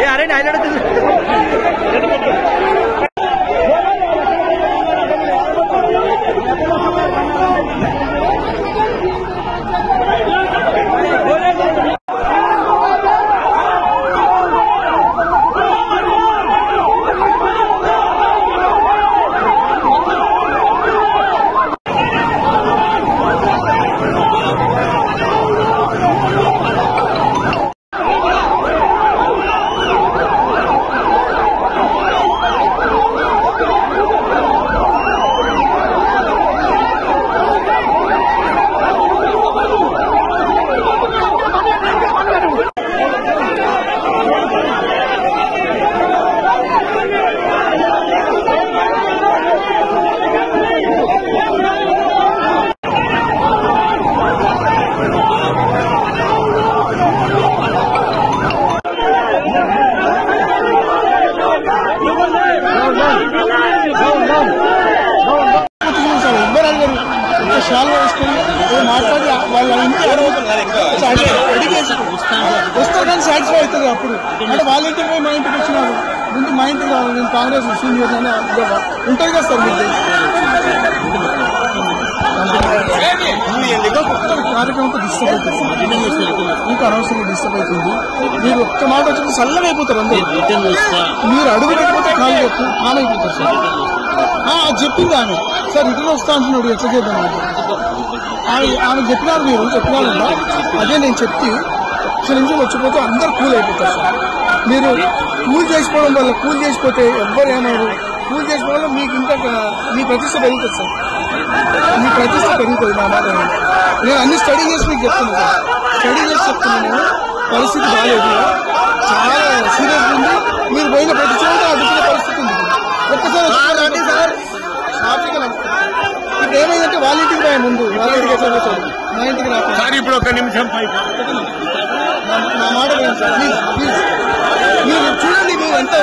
अरे डायलॉग మాట్లాడి వాళ్ళ ఇంటికి వస్తారు కానీ సాటిస్ఫై అవుతుంది అప్పుడు అంటే వాళ్ళ ఇంటికి పోయి మా ఇంటికి వచ్చినారు ముందు మా ఇంటికి రావాలి నేను కాంగ్రెస్ సీనియర్ అని ఉంటుంది కదా సార్ మీకు కార్యక్రమంతో డిస్టర్బ్ అవుతుంది ఇంకా అనవసరంగా డిస్టర్బ్ అవుతుంది మీరు ఒక్క మాట వచ్చి సల్లం అయిపోతారు అందరూ మీరు అడుగు పెట్టిపోతే కాలు చెప్పు ఆమె అయిపోతారు సార్ చెప్పింది ఆమె సార్ రిటర్న్ వస్తా అంటున్నాడు ఎట్లా చేద్దాం ఆమె చెప్పినారు మీరు చెప్పినారు అదే నేను చెప్పి నిమిషం వచ్చిపోతే అందరు కూల్ అయిపోతారు సార్ మీరు కూల్ చేసుకోవడం వల్ల కూల్ చేసిపోతే ఎవ్వరు ఏమన్నారు కూల్ చేసుకోవడం వల్ల మీకు ఇంకా మీ ప్రతిష్ట పెరుగుతుంది సార్ మీ ప్రతిష్ట పెరుగుతుంది నా మాట నేను అన్ని స్టడీ చేసి మీకు చెప్తున్నాను సార్ స్టడీ చేసి చెప్తున్నాను నేను పరిస్థితి బాగాలేదు చాలా సీరియస్ ఉంది మీరు పోయిన ప్రతి చోట అడ్డుకునే పరిస్థితి ఉంది ఒక్కసారి రండి సార్ షాపింగ్ ఇప్పుడు ఏమైందంటే వాళ్ళ ఇంటికి రాయ ముందు వాళ్ళ ఇంటికి ఎట్లా పోతాడు మా ఇంటికి రాదు ఇప్పుడు ఒక నిమిషం నా మాట సార్ ప్లీజ్ ప్లీజ్ మీరు చూడండి మీరు ఎంత